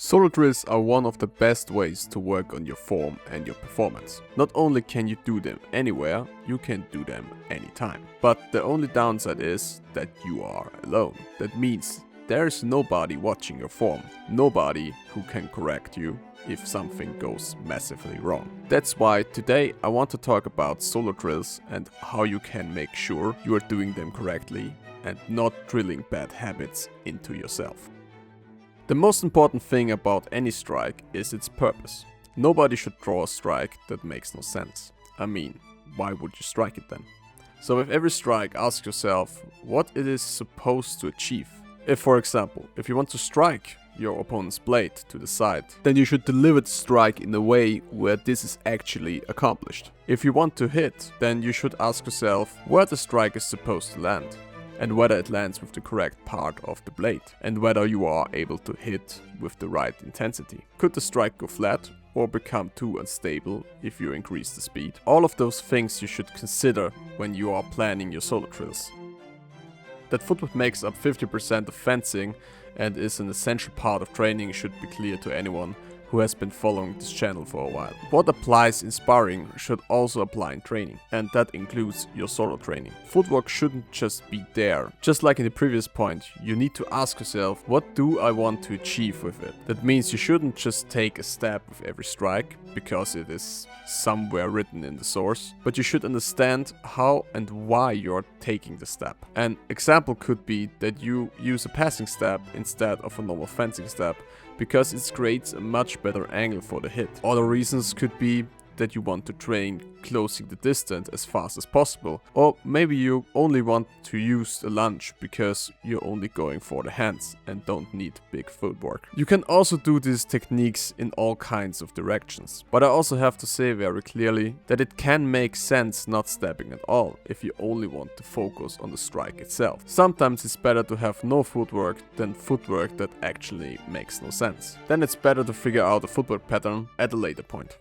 Solo drills are one of the best ways to work on your form and your performance. Not only can you do them anywhere, you can do them anytime. But the only downside is that you are alone. That means there is nobody watching your form, nobody who can correct you if something goes massively wrong. That's why today I want to talk about solo drills and how you can make sure you are doing them correctly and not drilling bad habits into yourself. The most important thing about any strike is its purpose. Nobody should draw a strike that makes no sense. I mean, why would you strike it then? So with every strike, ask yourself what it is supposed to achieve. If, for example, if you want to strike your opponent's blade to the side, then you should deliver the strike in a way where this is actually accomplished. If you want to hit, then you should ask yourself where the strike is supposed to land, and whether it lands with the correct part of the blade, and whether you are able to hit with the right intensity. Could the strike go flat or become too unstable if you increase the speed? All of those things you should consider when you are planning your solo drills. That footwork makes up 50% of fencing and is an essential part of training should be clear to anyone who has been following this channel for a while. What applies in sparring should also apply in training, and that includes your solo training. Footwork shouldn't just be there. Just like in the previous point, you need to ask yourself, what do I want to achieve with it? That means you shouldn't just take a step with every strike, because it is somewhere written in the source, but you should understand how and why you're taking the step. An example could be that you use a passing step instead of a normal fencing step, because it creates a much better angle for the hit. Other reasons could be that you want to train closing the distance as fast as possible, or maybe you only want to use the lunge because you're only going for the hands and don't need big footwork. You can also do these techniques in all kinds of directions, but I also have to say very clearly that it can make sense not stepping at all if you only want to focus on the strike itself. Sometimes it's better to have no footwork than footwork that actually makes no sense. Then it's better to figure out a footwork pattern at a later point.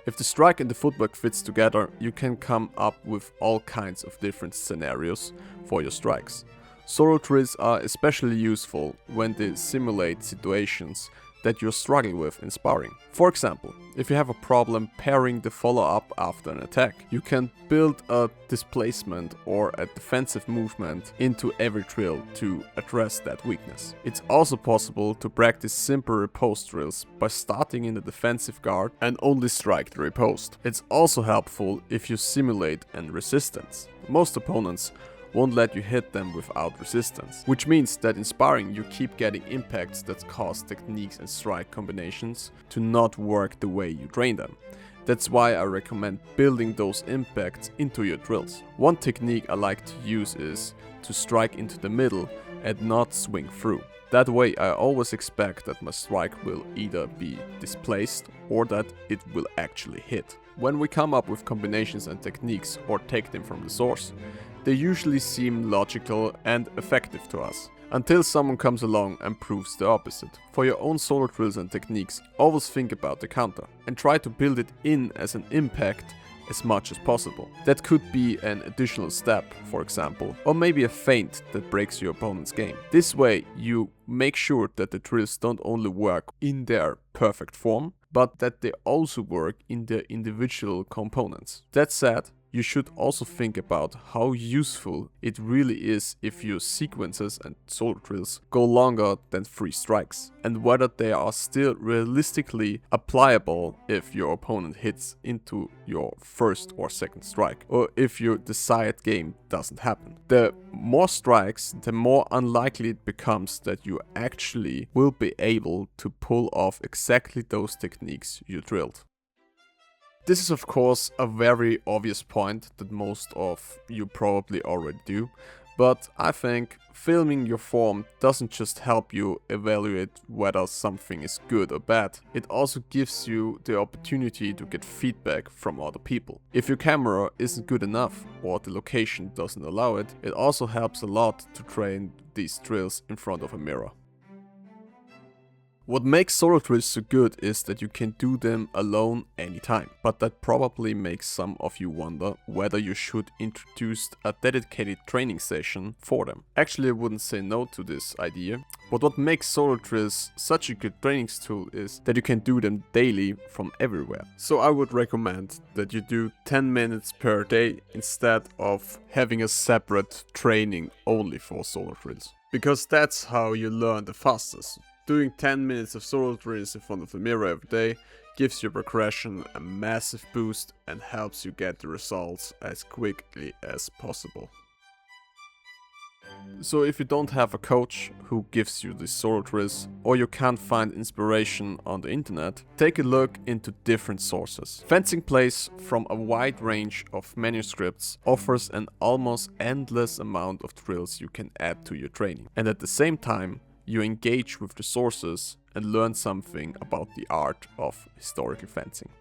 If the strike and the footwork fits together, you can come up with all kinds of different scenarios for your strikes. Solo drills are especially useful when they simulate situations that you struggle with in sparring. For example, if you have a problem pairing the follow-up after an attack, you can build a displacement or a defensive movement into every drill to address that weakness. It's also possible to practice simple riposte drills by starting in the defensive guard and only strike the riposte. It's also helpful if you simulate an resistance. Most opponents won't let you hit them without resistance, which means that in sparring you keep getting impacts that cause techniques and strike combinations to not work the way you train them. That's why I recommend building those impacts into your drills. One technique I like to use is to strike into the middle and not swing through. That way I always expect that my strike will either be displaced or that it will actually hit. When we come up with combinations and techniques or take them from the source, they usually seem logical and effective to us, until someone comes along and proves the opposite. For your own solo drills and techniques, always think about the counter and try to build it in as an impact as much as possible. That could be an additional step, for example, or maybe a feint that breaks your opponent's game. This way you make sure that the drills don't only work in their perfect form, but that they also work in their individual components. That said, you should also think about how useful it really is if your sequences and solo drills go longer than 3 strikes, and whether they are still realistically applicable if your opponent hits into your first or second strike, or if your desired game doesn't happen. The more strikes, the more unlikely it becomes that you actually will be able to pull off exactly those techniques you drilled. This is of course a very obvious point that most of you probably already do, but I think filming your form doesn't just help you evaluate whether something is good or bad, it also gives you the opportunity to get feedback from other people. If your camera isn't good enough or the location doesn't allow it, it also helps a lot to train these drills in front of a mirror. What makes solo drills so good is that you can do them alone anytime, but that probably makes some of you wonder whether you should introduce a dedicated training session for them. Actually, I wouldn't say no to this idea, but what makes solo drills such a good training tool is that you can do them daily from everywhere. So I would recommend that you do 10 minutes per day instead of having a separate training only for solo drills. Because that's how you learn the fastest. Doing 10 minutes of solo drills in front of the mirror every day gives your progression a massive boost and helps you get the results as quickly as possible. So if you don't have a coach who gives you these solo drills, or you can't find inspiration on the internet, take a look into different sources. Fencing Plays from a wide range of manuscripts offers an almost endless amount of drills you can add to your training. And at the same time, you engage with the sources and learn something about the art of historical fencing.